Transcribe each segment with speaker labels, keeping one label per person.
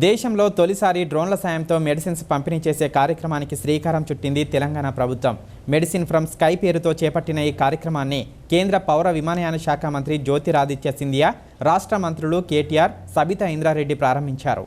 Speaker 1: దేశంలో తొలిసారి డ్రోన్ల సాయంతో మెడిసిన్స్ పంపిణీ చేసే కార్యక్రమానికి శ్రీకారం చుట్టింది తెలంగాణ ప్రభుత్వం. మెడిసిన్ ఫ్రమ్ స్కై పేరుతో చేపట్టిన ఈ కార్యక్రమాన్ని కేంద్ర పౌర విమానయాన శాఖ మంత్రి జ్యోతిరాదిత్య సింధియా, రాష్ట్ర మంత్రులు కేటీఆర్, సబితా ఇంద్రారెడ్డి ప్రారంభించారు.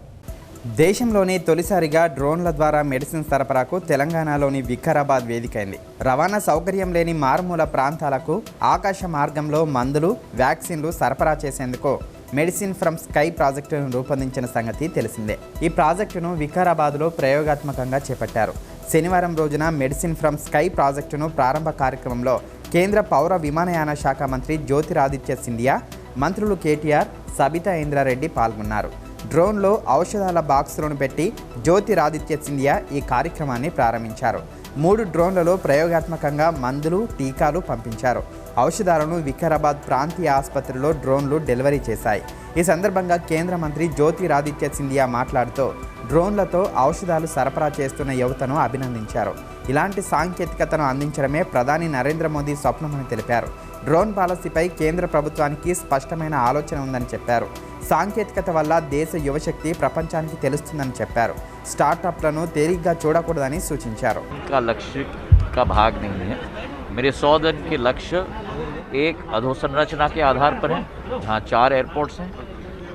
Speaker 1: దేశంలోనే తొలిసారిగా డ్రోన్ల ద్వారా మెడిసిన్ సరఫరాకు తెలంగాణలోని వికారాబాద్ వేదికైంది. రవాణా సౌకర్యం లేని మారుమూల ప్రాంతాలకు ఆకాశ మార్గంలో మందులు, వ్యాక్సిన్లు సరఫరా చేసేందుకు మెడిసిన్ ఫ్రమ్ స్కై ప్రాజెక్టును రూపొందించిన సంగతి తెలిసిందే. ఈ ప్రాజెక్టును వికారాబాద్లో ప్రయోగాత్మకంగా చేపట్టారు. శనివారం రోజున మెడిసిన్ ఫ్రమ్ స్కై ప్రాజెక్టును ప్రారంభ కార్యక్రమంలో కేంద్ర పౌర విమానయాన శాఖ మంత్రి జ్యోతిరాదిత్య సింధియా, మంత్రులు కేటీఆర్, సబితా ఇంద్రారెడ్డి పాల్గొన్నారు. డ్రోన్లో ఔషధాల బాక్సులను పెట్టి జ్యోతిరాదిత్య సింధియా ఈ కార్యక్రమాన్ని ప్రారంభించారు. 3 డ్రోన్లలో ప్రయోగాత్మకంగా మందులు, టీకాలు పంపించారు. ఔషధాలను వికారాబాద్ ప్రాంతీయ ఆసుపత్రిలో డ్రోన్లు డెలివరీ చేశాయి. ఈ సందర్భంగా కేంద్ర మంత్రి జ్యోతిరాదిత్య సింధియా మాట్లాడుతూ డ్రోన్లతో ఔషధాలు సరఫరా చేస్తున్న యువతను అభినందించారు. ఇలాంటి సాంకేతికతను అందించడమే ప్రధాని నరేంద్ర మోదీ స్వప్నమని తెలిపారు. డ్రోన్ పాలసీపై కేంద్ర ప్రభుత్వానికి స్పష్టమైన ఆలోచన ఉందని చెప్పారు. సాంకేతికత వల్ల దేశ యువశక్తి ప్రపంచానికి తెలుస్తుందని చెప్పారు. స్టార్టప్లను తేలిగ్గా చూడకూడదని సూచించారు.
Speaker 2: लक्ष्य का भाग नहीं है। मेरे 100 दिन के लक्ष्य एक अधोसंरचना के आधार पर हैं, जहाँ 4 एयरपोर्ट्स हैं,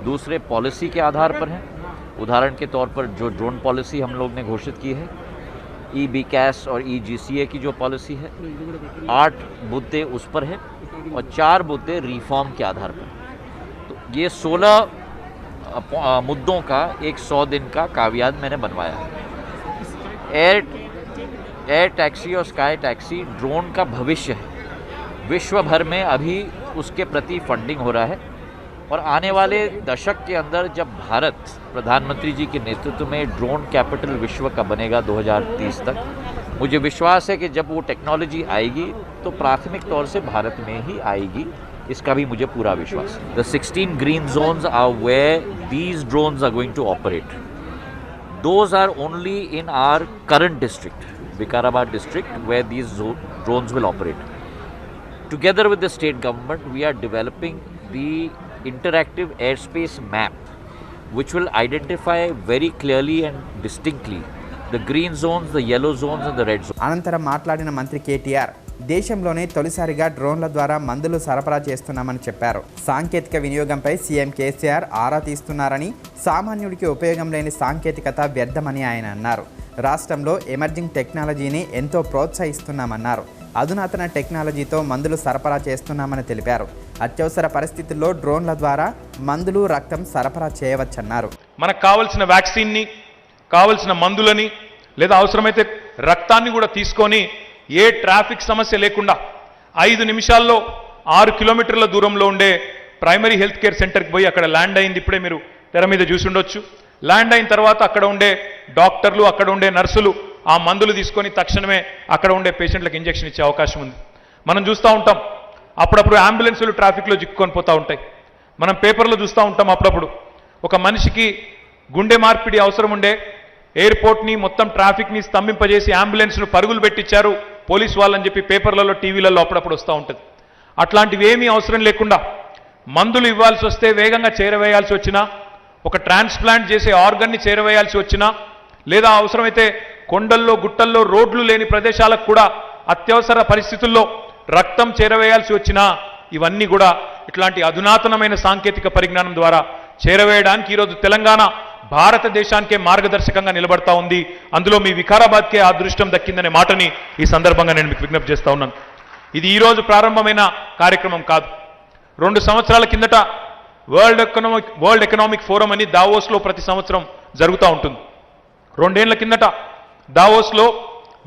Speaker 2: दूसरे पॉलिसी के आधार पर हैं। उदाहरण के तौर पर जो ड्रोन पॉलिसी हम लोग ने घोषित की है, EBCAS और EGCA की जो पॉलिसी है, 8 मुद्दे उस पर है और 4 मुद्दे रिफॉर्म के आधार पर। तो ये 16 मुद्दों का एक 100 दिन का काव्याद मैंने बनवाया है। एयर टैक्सी और स्काई टैक्सी ड्रोन का भविष्य है। विश्व भर में अभी उसके प्रति फंडिंग हो रहा है और आने वाले दशक के अंदर जब भारत प्रधानमंत्री जी के नेतृत्व में ड्रोन कैपिटल विश्व का बनेगा 2030 तक, मुझे विश्वास है कि जब वो टेक्नोलॉजी आएगी तो प्राथमिक तौर से भारत में ही आएगी, इसका भी मुझे पूरा विश्वास है। The 16 green zones are where these drones are going to operate. Those are only in our current district, Vikarabad district, where these drones will operate. Together with the state government, we are developing the interactive airspace map, which will identify very clearly and distinctly the green zones, the yellow zones and the red zones.
Speaker 1: అనంతరం మాట్లాడిన మంత్రి కేటీఆర్ దేశంలోనే తొలిసారిగా డ్రోన్ల ద్వారా మందులు సరఫరా చేస్తున్నామని చెప్పారు. సాంకేతిక వినియోగంపై సీఎం కేసీఆర్ ఆరా తీస్తున్నారని, సామాన్యుడికి ఉపయోగం లేని సాంకేతికత వ్యర్థమని ఆయన అన్నారు. రాష్ట్రంలో ఎమర్జింగ్ టెక్నాలజీని ఎంతో ప్రోత్సహిస్తున్నామన్నారు. అధునాతన టెక్నాలజీతో మందులు సరఫరా చేస్తున్నామని తెలిపారు. అత్యవసర పరిస్థితుల్లో డ్రోన్ల ద్వారా మందులు, రక్తం సరఫరా చేయవచ్చన్నారు.
Speaker 3: మనకు కావలసిన వ్యాక్సిన్ని, కావలసిన మందులని లేదా అవసరమైతే రక్తాన్ని కూడా తీసుకొని ఏ ట్రాఫిక్ సమస్య లేకుండా 5 నిమిషాల్లో 6 కిలోమీటర్ల దూరంలో ఉండే ప్రైమరీ హెల్త్ కేర్ సెంటర్కి పోయి అక్కడ ల్యాండ్ అయింది. ఇప్పుడే మీరు తెర మీద చూసి ఉండొచ్చు. ల్యాండ్ అయిన తర్వాత అక్కడ ఉండే డాక్టర్లు, అక్కడ ఉండే నర్సులు ఆ మందులు తీసుకొని తక్షణమే అక్కడ ఉండే పేషెంట్లకు ఇంజెక్షన్ ఇచ్చే అవకాశం ఉంది. మనం చూస్తూ ఉంటాం, అప్పుడప్పుడు అంబులెన్సులు ట్రాఫిక్లో చిక్కుకొని పోతూ ఉంటాయి. మనం పేపర్లో చూస్తూ ఉంటాం, అప్పుడప్పుడు ఒక మనిషికి గుండె మార్పిడి అవసరం ఉండే ఎయిర్పోర్ట్ని మొత్తం ట్రాఫిక్ని స్తంభింపజేసి అంబులెన్స్ను పరుగులు పెట్టించారు పోలీసు వాళ్ళని చెప్పి పేపర్లలో, టీవీలలో అప్పుడప్పుడు వస్తూ ఉంటుంది. అట్లాంటివి ఏమీ అవసరం లేకుండా మందులు ఇవ్వాల్సి వస్తే వేగంగా చేరవేయాల్సి వచ్చినా, ఒక ట్రాన్స్ప్లాంట్ చేసే ఆర్గన్ని చేరవేయాల్సి వచ్చినా, లేదా అవసరమైతే కొండల్లో, గుట్టల్లో రోడ్లు లేని ప్రదేశాలకు కూడా అత్యవసర పరిస్థితుల్లో రక్తం చేరవేయాల్సి వచ్చినా, ఇవన్నీ కూడా ఇట్లాంటి అధునాతనమైన సాంకేతిక పరిజ్ఞానం ద్వారా చేరవేయడానికి ఈరోజు తెలంగాణ భారతదేశానికే మార్గదర్శకంగా నిలబడతా ఉంది. అందులో మీ వికారాబాద్కే ఆ అదృష్టం దక్కిందనే మాటని ఈ సందర్భంగా నేను మీకు విజ్ఞప్తి చేస్తా ఉన్నాను. ఇది ఈరోజు ప్రారంభమైన కార్యక్రమం కాదు. 2 సంవత్సరాల కిందట వరల్డ్ ఎకనామిక్ ఫోరం అని దావోస్లో ప్రతి సంవత్సరం జరుగుతూ ఉంటుంది. 2 ఏళ్ల కిందట దావోస్లో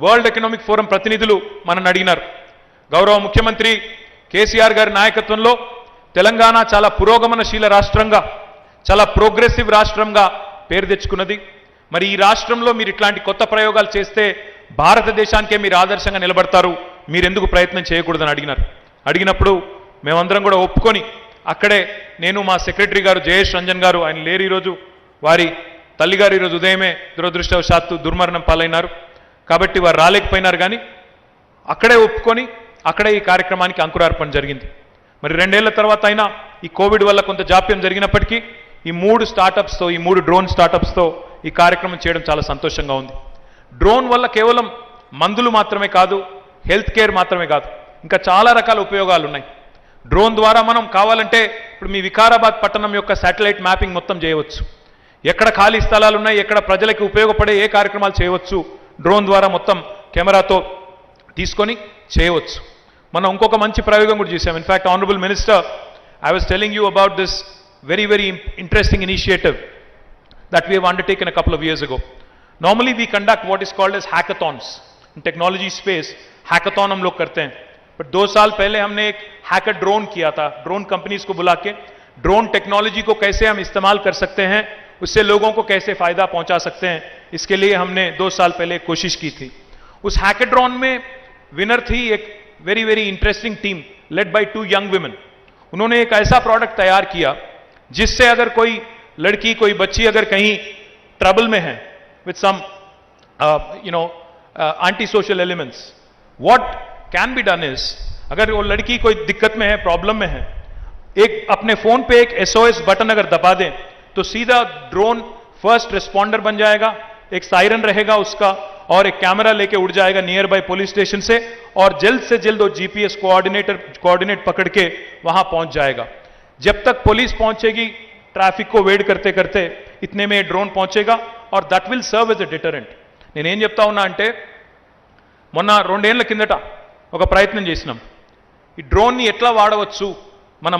Speaker 3: వరల్డ్ ఎకనామిక్ ఫోరం ప్రతినిధులు మనల్ని అడిగినారు, గౌరవ ముఖ్యమంత్రి కేసీఆర్ గారి నాయకత్వంలో తెలంగాణ చాలా పురోగమనశీల రాష్ట్రంగా, చాలా ప్రోగ్రెసివ్ రాష్ట్రంగా పేరు తెచ్చుకున్నది. మరి ఈ రాష్ట్రంలో మీరు ఇట్లాంటి కొత్త ప్రయోగాలు చేస్తే భారతదేశానికే మీరు ఆదర్శంగా నిలబడతారు, మీరెందుకు ప్రయత్నం చేయకూడదని అడిగినారు. అడిగినప్పుడు మేమందరం కూడా ఒప్పుకొని అక్కడే నేను, మా సెక్రటరీ గారు జయేష్ రంజన్ గారు, ఆయన లేరు ఈరోజు, వారి తల్లిగారు ఈరోజు ఉదయమే దురదృష్టవశాత్తు దుర్మరణం పాలైనారు కాబట్టి వారు రాలేకపోయినారు. కానీ అక్కడే ఒప్పుకొని అక్కడే ఈ కార్యక్రమానికి అంకురార్పణ జరిగింది. మరి 2 ఏళ్ల తర్వాత అయినా ఈ కోవిడ్ వల్ల కొంత జాప్యం జరిగినప్పటికీ ఈ 3 స్టార్టప్స్తో ఈ 3 డ్రోన్ స్టార్టప్స్తో ఈ కార్యక్రమం చేయడం చాలా సంతోషంగా ఉంది. డ్రోన్ వల్ల కేవలం మందులు మాత్రమే కాదు, హెల్త్ కేర్ మాత్రమే కాదు, ఇంకా చాలా రకాల ఉపయోగాలు ఉన్నాయి. డ్రోన్ ద్వారా మనం కావాలంటే ఇప్పుడు మీ వికారాబాద్ పట్టణం యొక్క శాటిలైట్ మ్యాపింగ్ మొత్తం చేయవచ్చు. ఎక్కడ ఖాళీ స్థలాలు ఉన్నాయి, ఎక్కడ ప్రజలకు ఉపయోగపడే ఏ కార్యక్రమాలు చేయవచ్చు డ్రోన్ ద్వారా మొత్తం కెమెరాతో తీసుకొని చేయవచ్చు. మనం ఇంకొక మంచి ప్రయోగం కూడా చూసాం. In fact honourable minister, I was telling you about this very interesting initiative that we have undertaken a couple of years ago. Normally we conduct what is called as hackathons. In technology space hackathon हम लोग करते हैं, but 2 साल पहले हमने एक hacker drone किया था. ड्रोन कंपनीज को बुला के ड्रोन टेक्नोलॉजी को कैसे हम इस्तेमाल कर सकते हैं, उससे लोगों को कैसे फायदा पहुंचा सकते हैं, इसके लिए हमने 2 साल पहले कोशिश की थी. उस हैकाथॉन में विनर थी एक very interesting team led by 2 young women. उन्होंने एक ऐसा प्रोडक्ट तैयार किया जिससे अगर कोई लड़की, कोई बच्ची अगर कहीं ट्रबल में है with some anti social elements, what can be done is, अगर वो लड़की कोई दिक्कत में है, प्रॉब्लम में है, एक अपने फोन पे एक SOS बटन अगर दबा दें तो सीधा ड्रोन फर्स्ट रिस्पॉन्डर बन जाएगा, एक सायरन रहेगा उसका, और एक कैमरा लेके उड़ जाएगा नियर बाय पुलिस स्टेशन से, और जल्द से जल्द वो GPS कोऑर्डिनेट पकड़ के वहां पहुंच जाएगा. जब तक पुलिस पहुंचेगी, ट्रैफिक को वेट करते करते इतने में ड्रोन पहुंचेगा, और that will serve as a deterrent. నేనేం చెప్తా ఉన్నా అంటే, మొన్న 2 ఏళ్ల కిందట ఒక ప్రయత్నం చేసినాం. ఈ డ్రోన్ని ఎట్లా వాడవచ్చు మన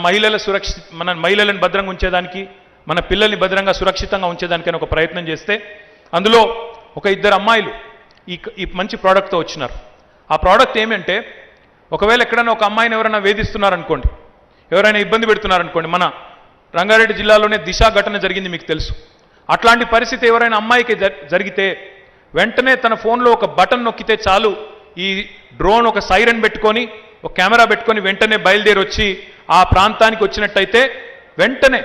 Speaker 3: మహిళలను భద్రంగా ఉంచేదానికి, మన పిల్లల్ని భద్రంగా సురక్షితంగా ఉంచేదానికి అని ఒక ప్రయత్నం చేస్తే, అందులో ఒక 2 అమ్మాయిలు ఈ మంచి ప్రోడక్ట్తో వచ్చినారు. ఆ ప్రోడక్ట్ ఏమంటే, ఒకవేళ ఎక్కడైనా ఒక అమ్మాయిని ఎవరైనా వేధిస్తున్నారనుకోండి, ఎవరైనా ఇబ్బంది పెడుతున్నారనుకోండి, మన రంగారెడ్డి జిల్లాలోనే దిశ ఘటన జరిగింది, మీకు తెలుసు. అట్లాంటి పరిస్థితి ఎవరైనా అమ్మాయికి జరిగితే వెంటనే తన ఫోన్లో ఒక బటన్ నొక్కితే చాలు, ఈ డ్రోన్ ఒక సైరన్ పెట్టుకొని, ఒక కెమెరా పెట్టుకొని వెంటనే బయలుదేరి వచ్చి ఆ ప్రాంతానికి వచ్చినట్టయితే వెంటనే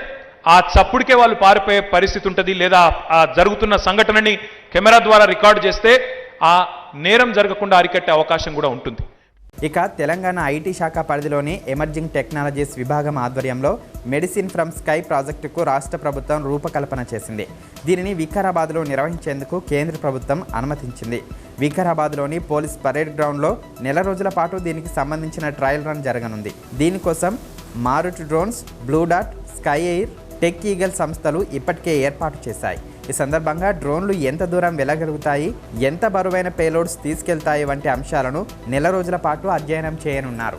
Speaker 3: ఆ చప్పుడికే వాళ్ళు పారిపోయే పరిస్థితి ఉంటుంది. లేదా ఆ జరుగుతున్న సంఘటనని కెమెరా ద్వారా రికార్డు చేస్తే ఆ నేరం జరగకుండా అరికట్టే అవకాశం కూడా ఉంటుంది.
Speaker 1: ఇక తెలంగాణ ఐటీ శాఖ పరిధిలోని ఎమర్జింగ్ టెక్నాలజీస్ విభాగం ఆధ్వర్యంలో మెడిసిన్ ఫ్రమ్ స్కై ప్రాజెక్టుకు రాష్ట్ర ప్రభుత్వం రూపకల్పన చేసింది. దీనిని వికారాబాద్లో నిర్వహించేందుకు కేంద్ర ప్రభుత్వం అనుమతించింది. వికారాబాద్లోని పోలీస్ పరేడ్ గ్రౌండ్లో 1 రోజుల పాటు దీనికి సంబంధించిన ట్రయల్ రన్ జరగనుంది. దీనికోసం Marut drones, blue dot, sky air, tech eagle సంస్థలు ఇప్పటికే ఏర్పాటు చేశాయి. ఈ సందర్భంగా డ్రోన్లు ఎంత దూరం వెళ్ళగలుగుతాయి, ఎంత బరువైన పేలోడ్స్ తీసుకెళ్తాయి వంటి అంశాలను 1 రోజుల పాటు అధ్యయనం చేయనున్నారు.